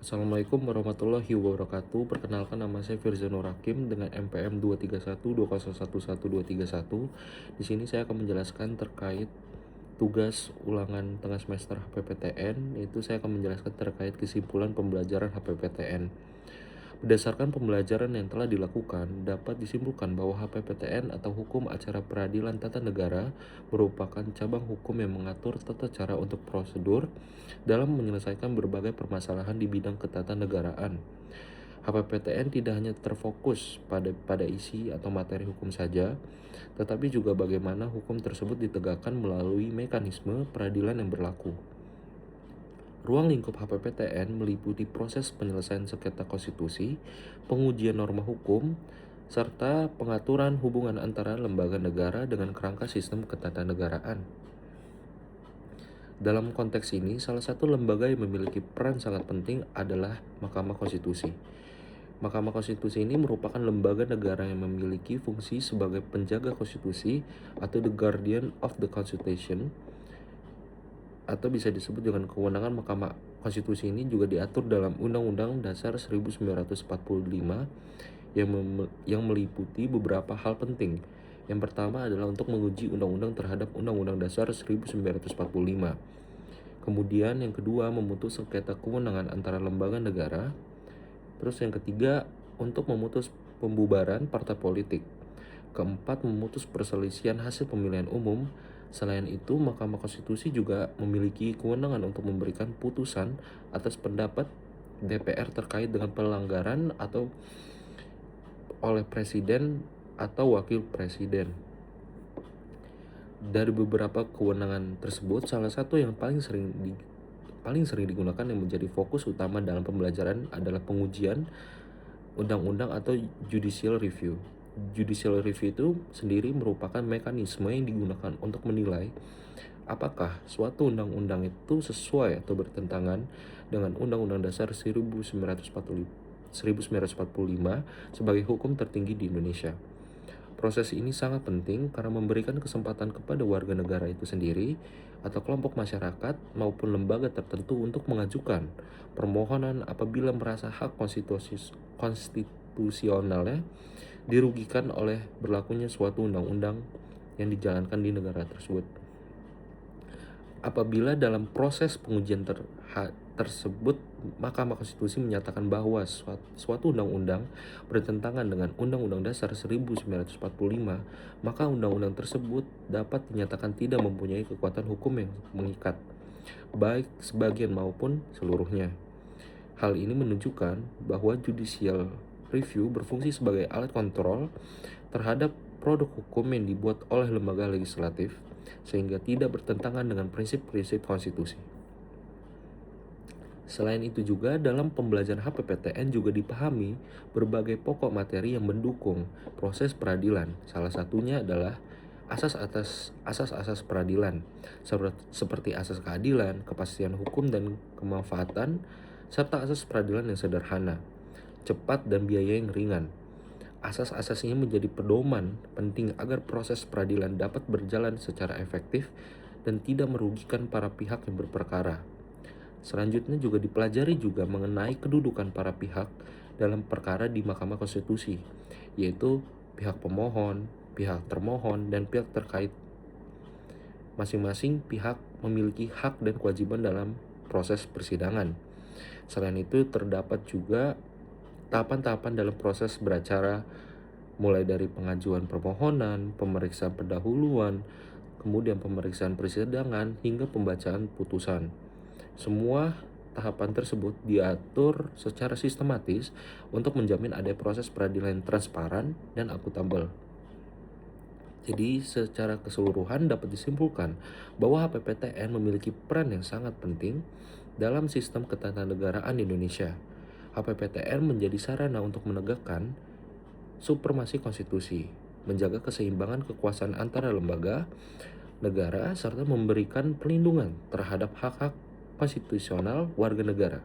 Assalamualaikum warahmatullahi wabarakatuh. Perkenalkan, nama saya Firzanur Hakim dengan NPM 23120111231. Di sini saya akan menjelaskan terkait tugas ulangan tengah semester HPPTN. Itu saya akan menjelaskan terkait kesimpulan pembelajaran HPPTN. Berdasarkan pembelajaran yang telah dilakukan, dapat disimpulkan bahwa HPPTN atau Hukum Acara Peradilan Tata Negara merupakan cabang hukum yang mengatur tata cara untuk prosedur dalam menyelesaikan berbagai permasalahan di bidang ketatanegaraan. HPPTN tidak hanya terfokus pada isi atau materi hukum saja, tetapi juga bagaimana hukum tersebut ditegakkan melalui mekanisme peradilan yang berlaku. Ruang lingkup HPPTN meliputi proses penyelesaian sengketa konstitusi, pengujian norma hukum, serta pengaturan hubungan antara lembaga negara dengan kerangka sistem ketatanegaraan. Dalam konteks ini, salah satu lembaga yang memiliki peran sangat penting adalah Mahkamah Konstitusi. Mahkamah Konstitusi ini merupakan lembaga negara yang memiliki fungsi sebagai penjaga konstitusi atau the guardian of the constitution, atau bisa disebut dengan kewenangan Mahkamah Konstitusi ini juga diatur dalam Undang-Undang Dasar 1945 yang meliputi beberapa hal penting. Yang pertama adalah untuk menguji undang-undang terhadap Undang-Undang Dasar 1945. Kemudian yang kedua, memutus sengketa kewenangan antara lembaga negara. Terus yang ketiga, untuk memutus pembubaran partai politik. Keempat, memutus perselisihan hasil pemilihan umum. Selain itu, Mahkamah Konstitusi juga memiliki kewenangan untuk memberikan putusan atas pendapat DPR terkait dengan pelanggaran atau oleh presiden atau wakil presiden. Dari beberapa kewenangan tersebut, salah satu yang paling sering digunakan yang menjadi fokus utama dalam pembelajaran adalah pengujian undang-undang atau judicial review. Judicial review itu sendiri merupakan mekanisme yang digunakan untuk menilai apakah suatu undang-undang itu sesuai atau bertentangan dengan Undang-Undang Dasar 1945 sebagai hukum tertinggi di Indonesia. Proses ini sangat penting karena memberikan kesempatan kepada warga negara itu sendiri atau kelompok masyarakat maupun lembaga tertentu untuk mengajukan permohonan apabila merasa hak konstitusionalnya dirugikan oleh berlakunya suatu undang-undang yang dijalankan di negara tersebut. Apabila dalam proses pengujian tersebut Mahkamah Konstitusi menyatakan bahwa suatu undang-undang bertentangan dengan Undang-Undang Dasar 1945, maka undang-undang tersebut dapat dinyatakan tidak mempunyai kekuatan hukum yang mengikat, baik sebagian maupun seluruhnya. Hal ini menunjukkan bahwa judicial review berfungsi sebagai alat kontrol terhadap produk hukum yang dibuat oleh lembaga legislatif, sehingga tidak bertentangan dengan prinsip-prinsip konstitusi. Selain itu juga dalam pembelajaran HPPTN juga dipahami berbagai pokok materi yang mendukung proses peradilan. Salah satunya adalah asas-asas peradilan seperti asas keadilan, kepastian hukum dan kemanfaatan, serta asas peradilan yang sederhana, cepat dan biaya yang ringan. Asas-asas ini menjadi pedoman penting agar proses peradilan dapat berjalan secara efektif dan tidak merugikan para pihak yang berperkara. Selanjutnya juga dipelajari juga mengenai kedudukan para pihak dalam perkara di Mahkamah Konstitusi, yaitu pihak pemohon, pihak termohon, dan pihak terkait. Masing-masing pihak memiliki hak dan kewajiban dalam proses persidangan. Selain itu terdapat juga tahapan-tahapan dalam proses beracara, mulai dari pengajuan permohonan, pemeriksaan pendahuluan, kemudian pemeriksaan persidangan, hingga pembacaan putusan. Semua tahapan tersebut diatur secara sistematis untuk menjamin ada proses peradilan yang transparan dan akuntabel. Jadi secara keseluruhan dapat disimpulkan bahwa HPPTN memiliki peran yang sangat penting dalam sistem ketatanegaraan Indonesia. HPPTN menjadi sarana untuk menegakkan supremasi konstitusi, menjaga keseimbangan kekuasaan antara lembaga negara, serta memberikan perlindungan terhadap hak-hak konstitusional warga negara.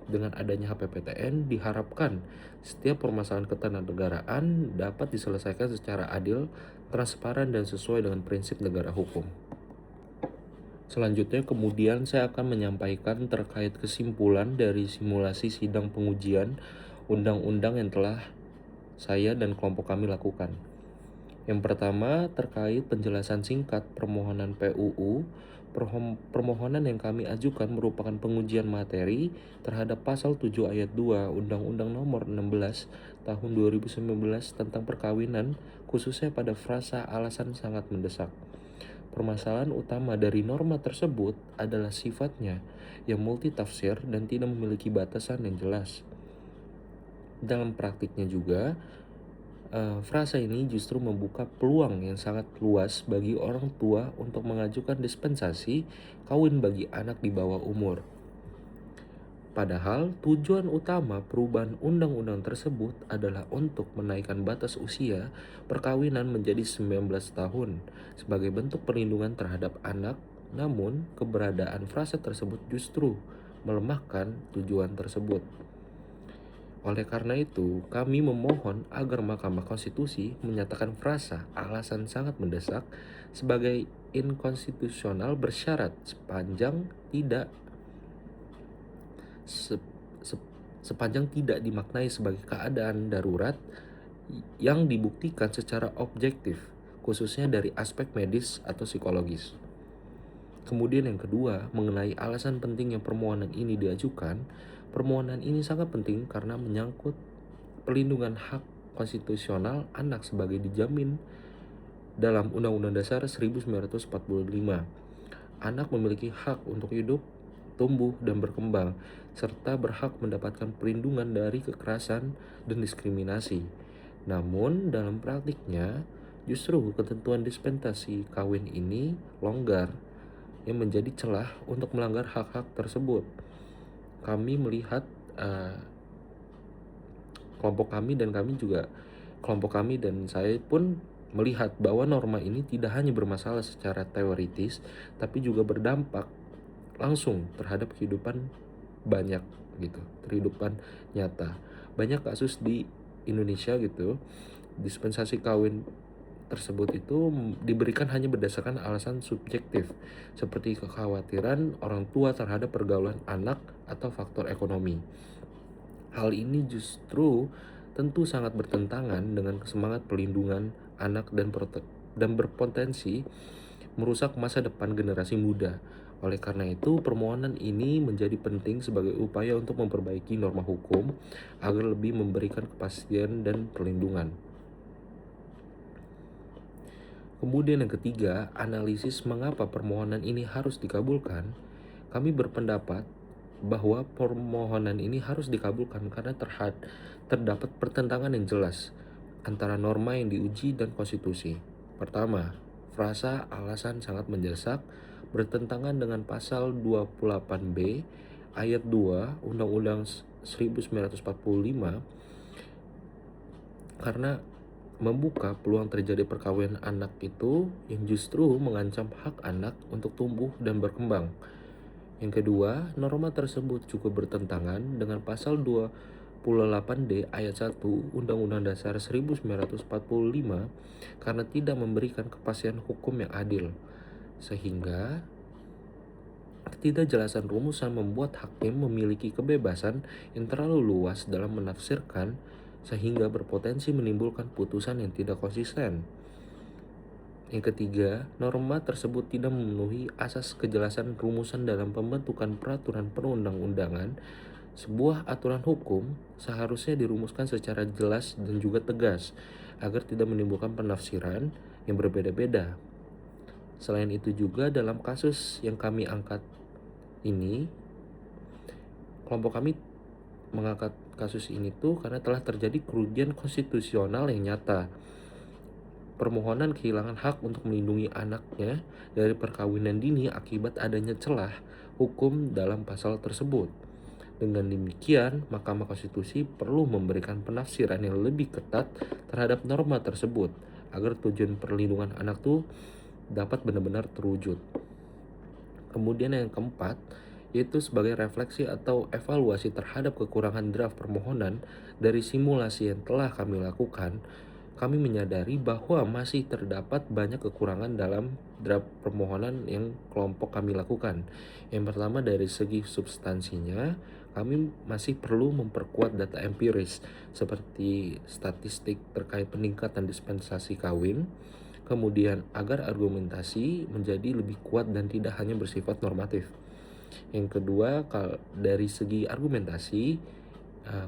Dengan adanya HPPTN diharapkan setiap permasalahan ketatanegaraan dapat diselesaikan secara adil, transparan, dan sesuai dengan prinsip negara hukum. Selanjutnya kemudian saya akan menyampaikan terkait kesimpulan dari simulasi sidang pengujian undang-undang yang telah saya dan kelompok kami lakukan. Yang pertama terkait penjelasan singkat permohonan PUU. Permohonan yang kami ajukan merupakan pengujian materi terhadap pasal 7 ayat 2 Undang-Undang Nomor 16 Tahun 2019 tentang perkawinan, khususnya pada frasa alasan sangat mendesak. Permasalahan utama dari norma tersebut adalah sifatnya yang multitafsir dan tidak memiliki batasan yang jelas. Dalam praktiknya juga, frasa ini justru membuka peluang yang sangat luas bagi orang tua untuk mengajukan dispensasi kawin bagi anak di bawah umur. Padahal tujuan utama perubahan undang-undang tersebut adalah untuk menaikkan batas usia perkawinan menjadi 19 tahun sebagai bentuk perlindungan terhadap anak, namun keberadaan frasa tersebut justru melemahkan tujuan tersebut. Oleh karena itu, kami memohon agar Mahkamah Konstitusi menyatakan frasa alasan sangat mendesak sebagai inkonstitusional bersyarat sepanjang tidak dimaknai sebagai keadaan darurat yang dibuktikan secara objektif, khususnya dari aspek medis atau psikologis. Kemudian yang kedua, mengenai alasan pentingnya permohonan ini diajukan, permohonan ini sangat penting karena menyangkut perlindungan hak konstitusional anak sebagai dijamin dalam Undang-Undang Dasar 1945. Anak memiliki hak untuk hidup, tumbuh, dan berkembang, serta berhak mendapatkan perlindungan dari kekerasan dan diskriminasi. Namun, dalam praktiknya, justru ketentuan dispensasi kawin ini longgar, yang menjadi celah untuk melanggar hak-hak tersebut. Kami melihat kelompok kami dan saya pun melihat bahwa norma ini tidak hanya bermasalah secara teoritis, tapi juga berdampak langsung terhadap kehidupan kehidupan nyata. Banyak kasus di Indonesia dispensasi kawin tersebut itu diberikan hanya berdasarkan alasan subjektif, seperti kekhawatiran orang tua terhadap pergaulan anak atau faktor ekonomi. Hal ini justru tentu sangat bertentangan dengan semangat perlindungan anak dan berpotensi merusak masa depan generasi muda. Oleh karena itu, permohonan ini menjadi penting sebagai upaya untuk memperbaiki norma hukum agar lebih memberikan kepastian dan perlindungan. Kemudian yang ketiga, analisis mengapa permohonan ini harus dikabulkan. Kami berpendapat bahwa permohonan ini harus dikabulkan karena terdapat pertentangan yang jelas antara norma yang diuji dan konstitusi. Pertama, frasa alasan sangat mendesak bertentangan dengan pasal 28B ayat 2 Undang-Undang 1945 karena membuka peluang terjadi perkawinan anak itu yang justru mengancam hak anak untuk tumbuh dan berkembang. Yang kedua, norma tersebut cukup bertentangan dengan pasal 28D ayat 1 Undang-Undang Dasar 1945 karena tidak memberikan kepastian hukum yang adil, sehingga ketidakjelasan rumusan membuat hakim memiliki kebebasan yang terlalu luas dalam menafsirkan sehingga berpotensi menimbulkan putusan yang tidak konsisten. Yang ketiga, norma tersebut tidak memenuhi asas kejelasan rumusan dalam pembentukan peraturan perundang-undangan. Sebuah aturan hukum seharusnya dirumuskan secara jelas dan juga tegas agar tidak menimbulkan penafsiran yang berbeda-beda. Selain itu juga dalam kasus yang kami angkat ini, kelompok kami mengangkat kasus ini karena telah terjadi kerugian konstitusional yang nyata. Permohonan kehilangan hak untuk melindungi anaknya dari perkawinan dini akibat adanya celah hukum dalam pasal tersebut. Dengan demikian, Mahkamah Konstitusi perlu memberikan penafsiran yang lebih ketat terhadap norma tersebut agar tujuan perlindungan anak itu dapat benar-benar terwujud. Kemudian yang keempat, yaitu sebagai refleksi atau evaluasi terhadap kekurangan draft permohonan dari simulasi yang telah kami lakukan, kami menyadari bahwa masih terdapat banyak kekurangan dalam draft permohonan yang kelompok kami lakukan. Yang pertama, dari segi substansinya, kami masih perlu memperkuat data empiris seperti statistik terkait peningkatan dispensasi kawin, kemudian agar argumentasi menjadi lebih kuat dan tidak hanya bersifat normatif. Yang kedua, dari segi argumentasi,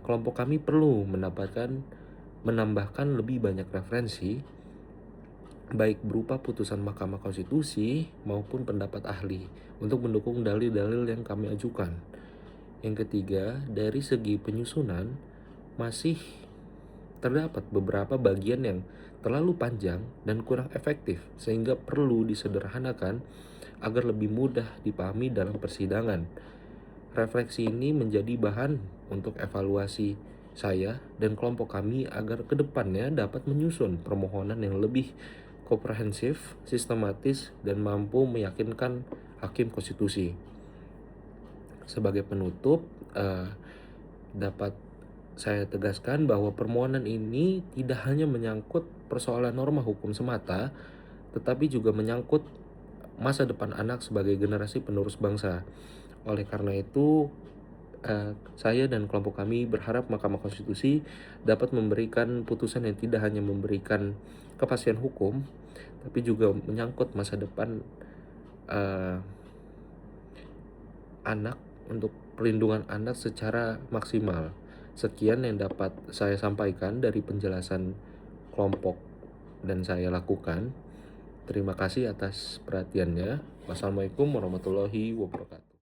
kelompok kami perlu menambahkan lebih banyak referensi, baik berupa putusan Mahkamah Konstitusi maupun pendapat ahli, untuk mendukung dalil-dalil yang kami ajukan. Yang ketiga, dari segi penyusunan, masih terdapat beberapa bagian yang terlalu panjang dan kurang efektif, sehingga perlu disederhanakan agar lebih mudah dipahami dalam persidangan. Refleksi ini menjadi bahan untuk evaluasi saya dan kelompok kami agar kedepannya dapat menyusun permohonan yang lebih komprehensif, sistematis, dan mampu meyakinkan hakim konstitusi. Sebagai penutup, dapat saya tegaskan bahwa permohonan ini tidak hanya menyangkut persoalan norma hukum semata, tetapi juga menyangkut masa depan anak sebagai generasi penerus bangsa. Oleh karena itu, saya dan kelompok kami berharap Mahkamah Konstitusi dapat memberikan putusan yang tidak hanya memberikan kepastian hukum, tapi juga menyangkut masa depan anak, untuk perlindungan anak secara maksimal. Sekian yang dapat saya sampaikan dari penjelasan kelompok dan saya lakukan. Terima kasih atas perhatiannya. Wassalamualaikum warahmatullahi wabarakatuh.